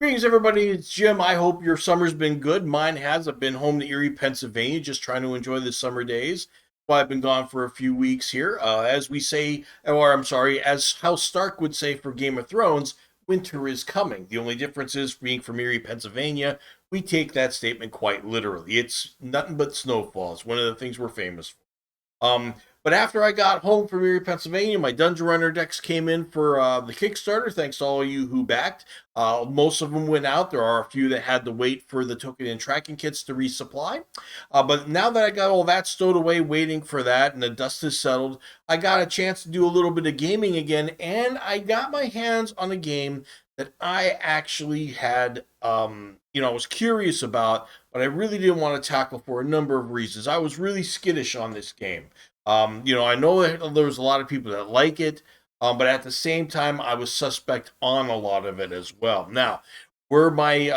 Greetings, everybody. It's Jim. I hope your summer's been good. Mine has. I've been home to Erie, Pennsylvania, just trying to enjoy the summer days. Well, I've been gone for a few weeks here. As we say, or I'm sorry, as House Stark would say for Game of Thrones, winter is coming. The only difference is, being from Erie, Pennsylvania, we take that statement quite literally. It's nothing but snowfall. It's one of the things we're famous for. But after I got home from Erie, Pennsylvania, my Dungeon Runner decks came in for the Kickstarter. Thanks to all of you who backed. Most of them went out. There are a few that had to wait for the token and tracking kits to resupply. But now that I got all that stowed away, waiting for that, and the dust is settled, I got a chance to do a little bit of gaming again, and I got my hands on a game that I actually had, I was curious about, but I really didn't want to tackle for a number of reasons. I was really skittish on this game. I know that there's a lot of people that like it, but at the same time, I was suspect on a lot of it as well. Now, were my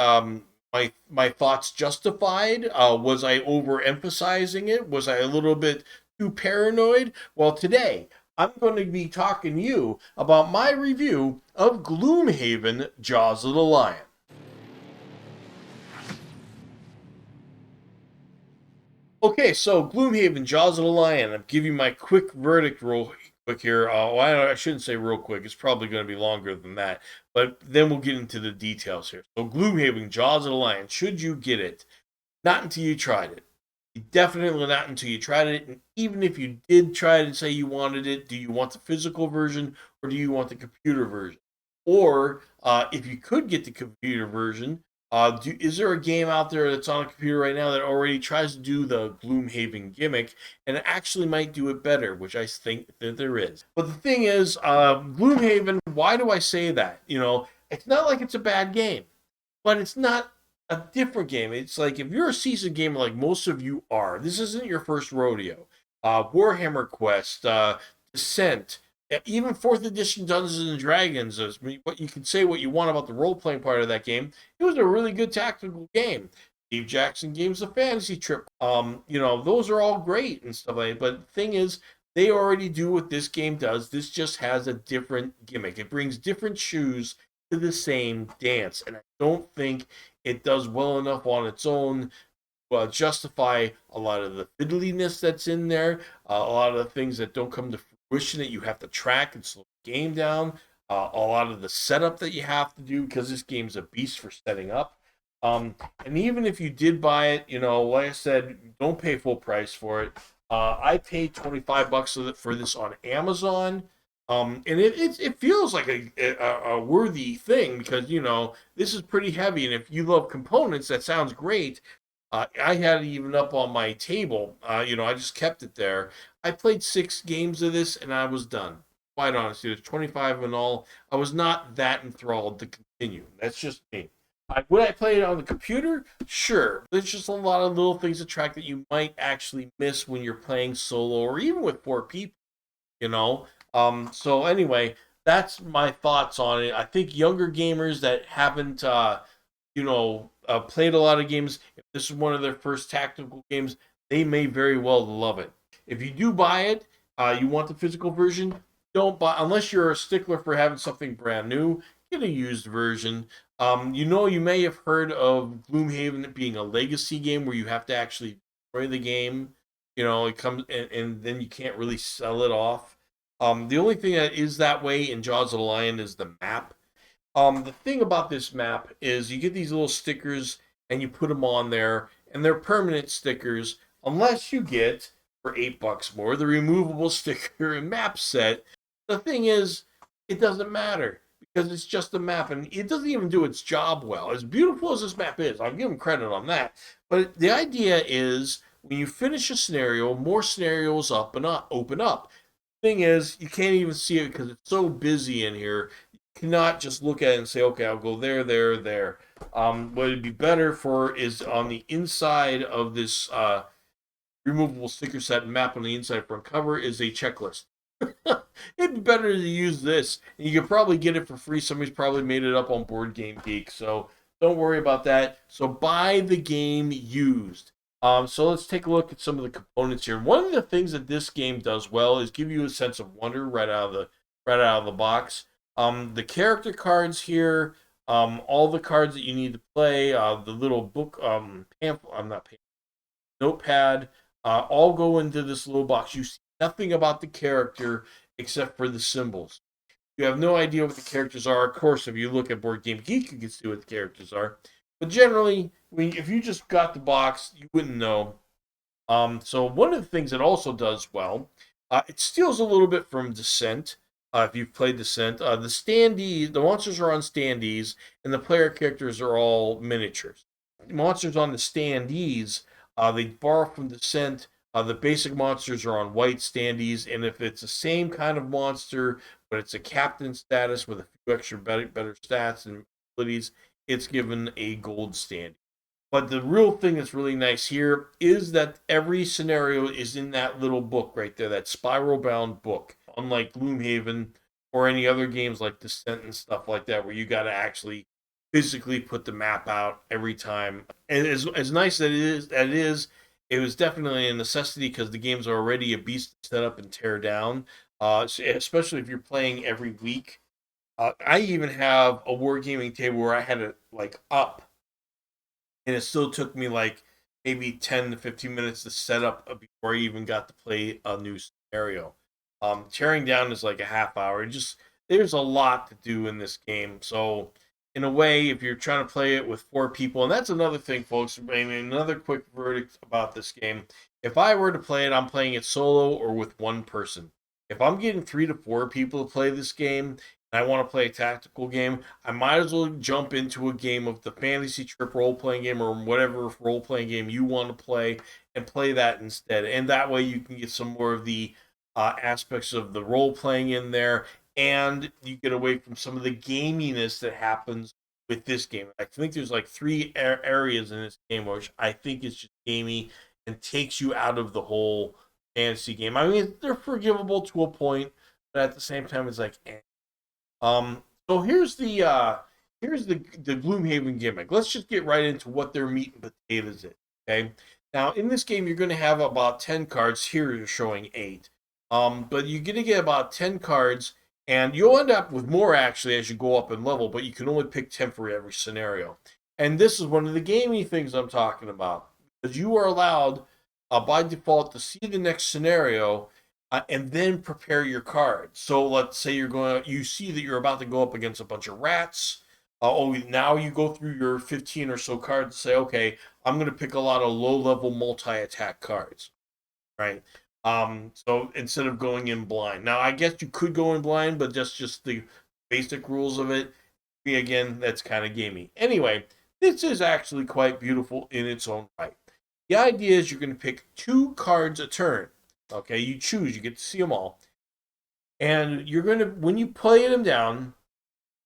thoughts justified? Was I overemphasizing it? Was I a little bit too paranoid? Well, today I'm going to be talking to you about my review of Gloomhaven: Jaws of the Lion. Okay, so Gloomhaven, Jaws of the Lion. I'm giving my quick verdict real quick here. I shouldn't say real quick. It's probably going to be longer than that. But then we'll get into the details here. So Gloomhaven, Jaws of the Lion. Should you get it? Not until you tried it. Definitely not until you tried it. And even if you did try it and say you wanted it, do you want the physical version or do you want the computer version? Or if you could get the computer version, is there a game out there that's on a computer right now that already tries to do the Gloomhaven gimmick and actually might do it better, which I think that there is. But the thing is, Gloomhaven, why do I say that? It's not like it's a bad game, but it's not a different game. It's like, if you're a seasoned gamer like most of you are, this isn't your first rodeo. Warhammer Quest, Descent, even fourth edition Dungeons and Dragons. What you can say what you want about the role playing part of that game. It was a really good tactical game. Steve Jackson Games, a fantasy trip. Those are all great and stuff like that. But the thing is, they already do what this game does. This just has a different gimmick. It brings different shoes to the same dance, and I don't think it does well enough on its own justify a lot of the fiddliness that's in there, a lot of the things that don't come to fruition that you have to track and slow the game down, a lot of the setup that you have to do, because this game's a beast for setting up. And even if you did buy it, like I said, don't pay full price for it. I paid $25 for this on Amazon. And it feels like a worthy thing, because this is pretty heavy, and if you love components, that sounds great. I had it even up on my table. I just kept it there. I played 6 games of this and I was done. Quite honestly, there's 25 in all. I was not that enthralled to continue. That's just me. Would I play it on the computer? Sure. There's just a lot of little things to track that you might actually miss when you're playing solo or even with 4 people. you know. So anyway, that's my thoughts on it. I think younger gamers that haven't, played a lot of games, if this is one of their first tactical games, they may very well love it. If you do buy it, you want the physical version, don't buy unless you're a stickler for having something brand new. Get a used version. You may have heard of Gloomhaven being a legacy game where you have to actually play the game. It comes and then you can't really sell it off. The only thing that is that way in Jaws of the Lion is the map. The thing about this map is you get these little stickers and you put them on there, and they're permanent stickers unless you get, for $8 more, the removable sticker and map set. The thing is, it doesn't matter because it's just a map, and it doesn't even do its job well. As beautiful as this map is, I'll give them credit on that. But the idea is, when you finish a scenario, more scenarios open up. Thing is, you can't even see it because it's so busy in here. You cannot just look at it and say, okay, I'll go there, there, there. What it'd be better for is on the inside of this removable sticker set and map on the inside front cover is a checklist. It'd be better to use this. You could probably get it for free. Somebody's probably made it up on Board Game Geek, so don't worry about that. So buy the game used. So let's take a look at some of the components here. One of the things that this game does well is give you a sense of wonder right out of the box. The character cards here, All the cards that you need to play, the little book, pamphlet, I'm not pamphlet, notepad, all go into this little box. You see nothing about the character except for the symbols. You have no idea what the characters are. Of course, if you look at Board Game Geek, you can see what the characters are. But generally, if you just got the box, you wouldn't know. So one of the things it also does well, it steals a little bit from Descent. If you've played Descent, the standees, the monsters are on standees, and the player characters are all miniatures. The monsters on the standees, they borrow from Descent. The basic monsters are on white standees, and if it's the same kind of monster, but it's a captain status with a few extra better stats and abilities, it's given a gold standee. But the real thing that's really nice here is that every scenario is in that little book right there, that spiral bound book. Unlike Gloomhaven or any other games like Descent and stuff like that, where you got to actually physically put the map out every time. And as nice as it was definitely a necessity because the game's already a beast to set up and tear down. Especially if you're playing every week. I even have a wargaming table where I had it like up, and it still took me like maybe 10 to 15 minutes to set up before I even got to play a new scenario. Tearing down is like a half hour. Just there's a lot to do in this game. So in a way, if you're trying to play it with four people, and that's another thing, folks. I mean, another quick verdict about this game. If I were to play it, I'm playing it solo or with one person. If I'm getting 3 to 4 people to play this game, and I want to play a tactical game, I might as well jump into a game of the fantasy trip role playing game or whatever role playing game you want to play and play that instead. And that way you can get some more of the aspects of the role playing in there, and you get away from some of the gaminess that happens with this game. I think there's like 3 areas in this game which I think is just gamey and takes you out of the whole fantasy game. I mean, they're forgivable to a point, but at the same time, it's like, eh. So here's the Gloomhaven gimmick. Let's just get right into what their meat and potatoes is. Okay. Now in this game, you're going to have about 10 cards. Here you're showing 8. But you're going to get about 10 cards, and you'll end up with more actually as you go up in level. But you can only pick 10 for every scenario. And this is one of the gaming things I'm talking about, because you are allowed by default to see the next scenario and then prepare your cards. So let's say you see that you're about to go up against a bunch of rats. Now you go through your 15 or so cards and say, okay, I'm going to pick a lot of low-level multi-attack cards, right? So instead of going in blind. Now, I guess you could go in blind, but that's just the basic rules of it. Again, that's kind of gamey. Anyway, this is actually quite beautiful in its own right. The idea is you're going to pick 2 cards a turn. Okay, you choose, you get to see them all. And you're going to, when you play them down,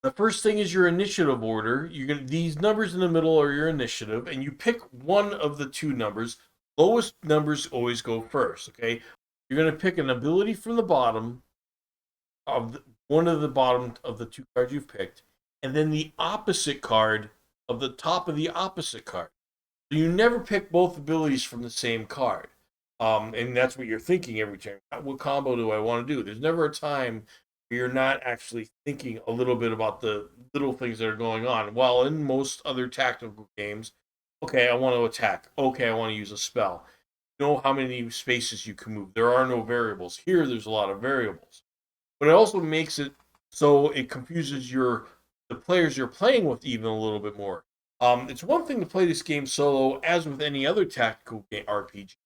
the first thing is your initiative order. You're going to, these numbers in the middle are your initiative, and you pick one of the 2 numbers. Lowest numbers always go first, okay? You're going to pick an ability from the bottom of one of the bottom of the 2 cards you've picked, and then the opposite card of the top of the opposite card. So you never pick both abilities from the same card. And that's what you're thinking every time. What combo do I want to do? There's never a time where you're not actually thinking a little bit about the little things that are going on. While in most other tactical games, okay, I want to attack. Okay, I want to use a spell. You know how many spaces you can move. There are no variables. Here, there's a lot of variables. But it also makes it so it confuses the players you're playing with even a little bit more. It's one thing to play this game solo, as with any other tactical game, RPG,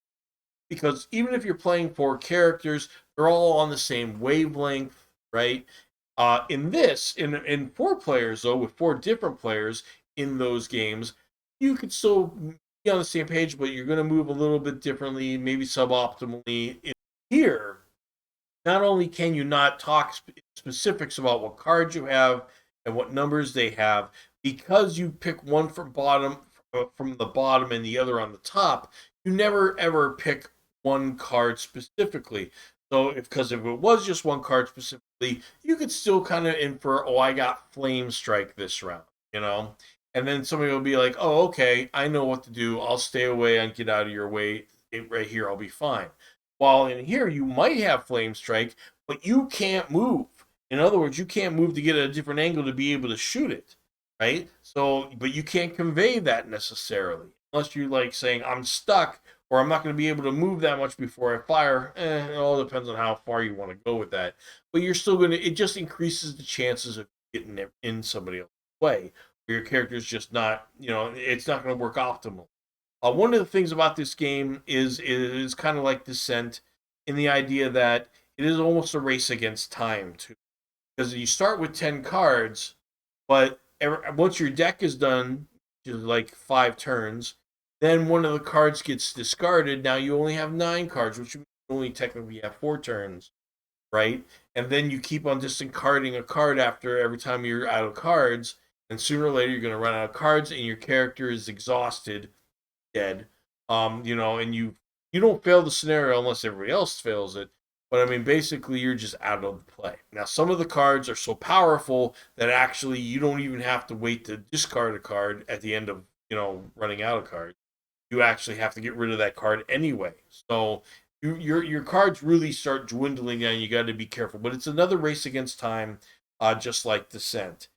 because even if you're playing 4 characters, they're all on the same wavelength, right? In 4 players though, with 4 different players in those games, you could still be on the same page, but you're going to move a little bit differently, maybe suboptimally. Here, not only can you not talk specifics about what cards you have and what numbers they have, because you pick one from the bottom and the other on the top, you never ever pick one card specifically. So, because if it was just one card specifically, you could still kind of infer, oh, I got Flame Strike this round, you know? And then somebody will be like, oh, okay, I know what to do. I'll stay away and get out of your way. Right here, I'll be fine. While in here, you might have Flame Strike, but you can't move. In other words, you can't move to get a different angle to be able to shoot it. right? So, but you can't convey that necessarily unless you're like saying I'm stuck or I'm not going to be able to move that much before I fire. It all depends on how far you want to go with that. But you're still going to. It just increases the chances of getting it in somebody else's way. Where your character's just not, it's not going to work optimal. One of the things about this game is it is kind of like Descent in the idea that it is almost a race against time too, because you start with 10 cards, but once your deck is done, which is like 5 turns, then one of the cards gets discarded. Now you only have 9 cards, which means you only technically have 4 turns, right? And then you keep on discarding a card after every time you're out of cards, and sooner or later you're going to run out of cards, and your character is exhausted, dead. And you don't fail the scenario unless everybody else fails it. But I mean, basically, you're just out of the play. Now, some of the cards are so powerful that actually you don't even have to wait to discard a card at the end of running out of cards. You actually have to get rid of that card anyway. So your cards really start dwindling, and you got to be careful. But it's another race against time, just like Descent.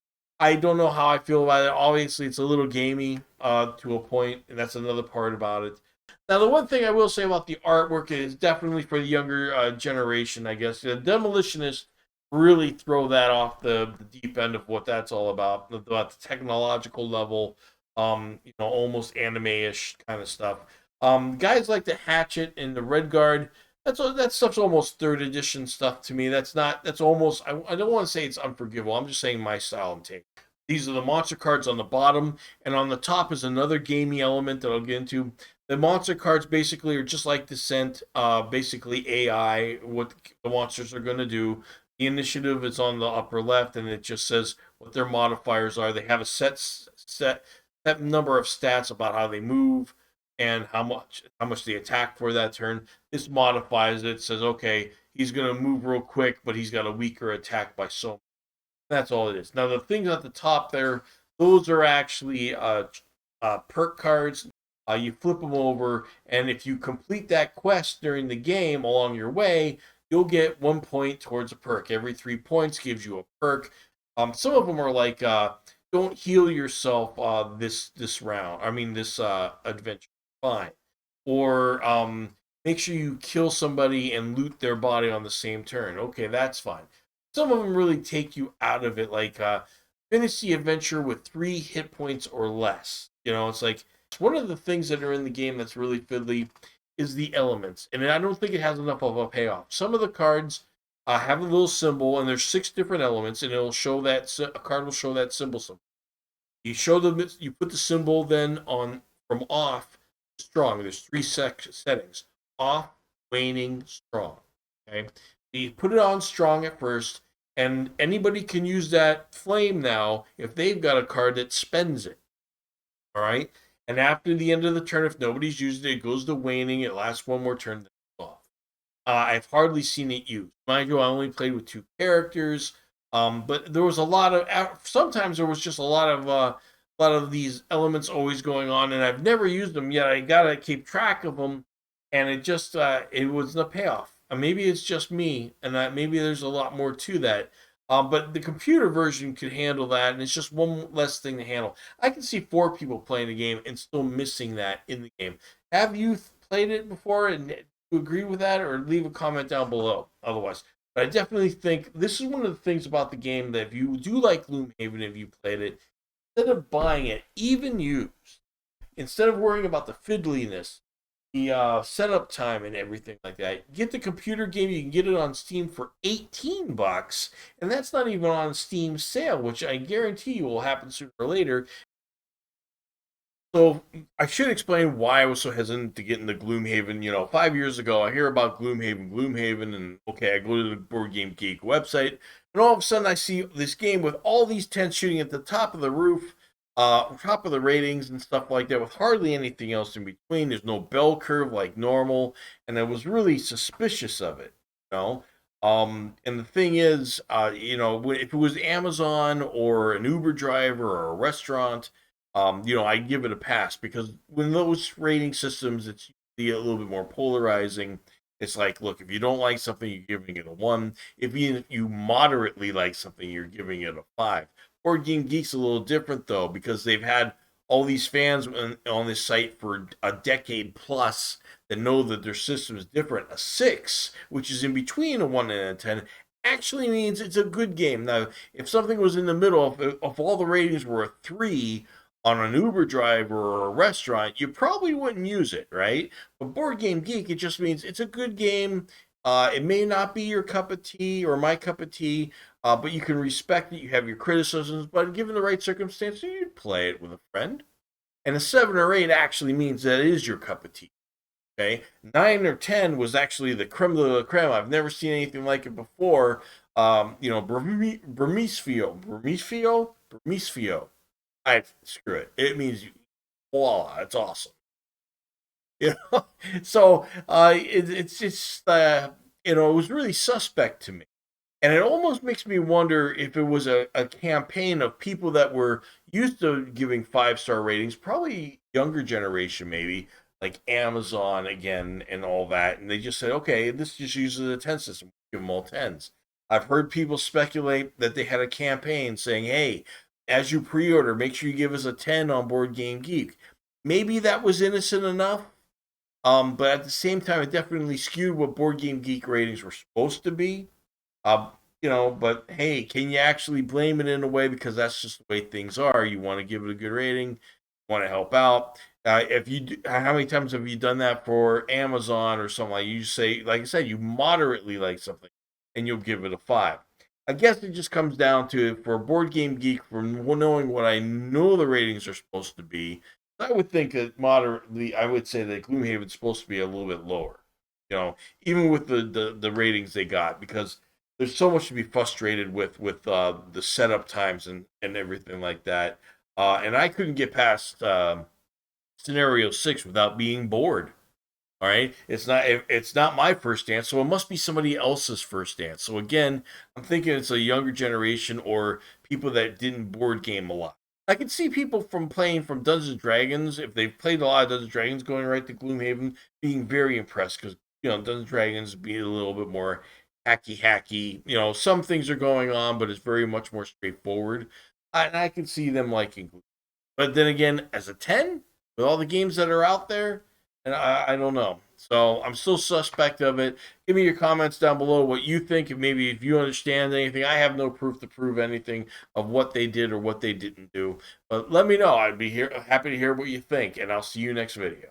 I don't know how I feel about it. Obviously, it's a little gamey to a point, and that's another part about it. Now, the one thing I will say about the artwork is definitely for the younger generation, I guess. The Demolitionists really throw that off the deep end of what that's all about the technological level, almost anime-ish kind of stuff. Guys like the Hatchet and the Red Guard, that stuff's almost third edition stuff to me. That's not. That's almost. I don't want to say it's unforgivable. I'm just saying my style and take. These are the monster cards on the bottom, and on the top is another gamey element that I'll get into. The monster cards basically are just like Descent, basically AI, what the monsters are going to do. The initiative is on the upper left, and it just says what their modifiers are. They have a set number of stats about how they move and how much they attack for that turn. This modifies it. Says okay, he's going to move real quick, but he's got a weaker attack by so much. That's all it is. Now the things at the top there, those are actually perk cards. You flip them over, and if you complete that quest during the game along your way, you'll get 1 point towards a perk. Every 3 points gives you a perk. Some of them are like, don't heal yourself this round. I mean this adventure. Fine. Or make sure you kill somebody and loot their body on the same turn. Okay, that's fine. Some of them really take you out of it, like finish the adventure with 3 hit points or less. It's like one of the things that are in the game that's really fiddly is the elements, and I don't think it has enough of a payoff. Some of the cards have a little symbol, and there's 6 different elements, and it'll show that a card will show that symbol. You show them, you put the symbol then on from off to strong. There's three settings: off, waning, strong. Okay, you put it on strong at first, and anybody can use that flame now if they've got a card that spends it. All right, and after the end of the turn, if nobody's used it, it goes to waning. It lasts one more turn, then it's off. I've hardly seen it used. Mind you, I only played with 2 characters, but there was a lot of. Sometimes there was just a lot of these elements always going on, and I've never used them yet. I gotta keep track of them, and it wasn't a payoff. Maybe it's just me, and maybe there's a lot more to that. But the computer version could handle that, and it's just one less thing to handle. I can see 4 people playing the game and still missing that in the game. Have you played it before and you agree with that, or leave a comment down below otherwise? But I definitely think this is one of the things about the game that if you do like Gloomhaven, if you played it, instead of buying it, even used, instead of worrying about the fiddliness, the setup time and everything like that, get the computer game. You can get it on Steam for $18, and that's not even on Steam sale, which I guarantee you will happen sooner or later. So I should explain why I was so hesitant to get into Gloomhaven. 5 years ago, I hear about Gloomhaven, and okay, I go to the Board Game Geek website, and all of a sudden I see this game with all these tents shooting at the top of the roof, top of the ratings and stuff like that, with hardly anything else in between. There's no bell curve like normal, and I was really suspicious of it. You know. And the thing is, if it was Amazon or an Uber driver or a restaurant, I give it a pass because when those rating systems, it's usually a little bit more polarizing. It's like, look, if you don't like something, you're giving it a 1. If you moderately like something, you're giving it a 5. Board Game Geek's a little different though because they've had all these fans on this site for a decade plus that know that their system is different. A 6, which is in between a 1 and a 10, actually means it's a good game. Now, if something was in the middle, if all the ratings were a 3 on an Uber driver or a restaurant, you probably wouldn't use it, right? But Board Game Geek, it just means it's a good game. It may not be your cup of tea or my cup of tea, but you can respect it. You have your criticisms, but given the right circumstances, you'd play it with a friend. And a 7 or 8 actually means that it is your cup of tea. Okay, 9 or 10 was actually the creme de la creme. I've never seen anything like it before. Burmese. I screw it. It means voila. It's awesome. You know, so it's just it was really suspect to me. And it almost makes me wonder if it was a campaign of people that were used to giving 5-star ratings, probably younger generation, maybe, like Amazon again and all that. And they just said, okay, this just uses a 10 system. Give them all 10s. I've heard people speculate that they had a campaign saying, hey, as you pre order, make sure you give us a 10 on Board Game Geek. Maybe that was innocent enough. But at the same time, it definitely skewed what Board Game Geek ratings were supposed to be. But hey, can you actually blame it in a way because that's just the way things are? You want to give it a good rating, want to help out. If you do, how many times have you done that for Amazon or something like you say, like I said, you moderately like something and you'll give it a 5. I guess it just comes down to for a Board Game Geek, from knowing what I know the ratings are supposed to be, I would think that moderately, I would say that Gloomhaven's supposed to be a little bit lower. Even with the ratings they got, because there's so much to be frustrated with the setup times and everything like that. And I couldn't get past scenario 6 without being bored. All right, it's not my first dance, so it must be somebody else's first dance. So again, I'm thinking it's a younger generation or people that didn't board game a lot. I can see people from playing from Dungeons and Dragons, if they've played a lot of Dungeons and Dragons, going right to Gloomhaven, being very impressed because Dungeons and Dragons being a little bit more hacky. Some things are going on, but it's very much more straightforward. And I can see them liking Gloomhaven. But then again, as a 10, with all the games that are out there, and I don't know. So I'm still suspect of it. Give me your comments down below what you think, and maybe if you understand anything. I have no proof to prove anything of what they did or what they didn't do. But let me know. I'd be happy to hear what you think, and I'll see you next video.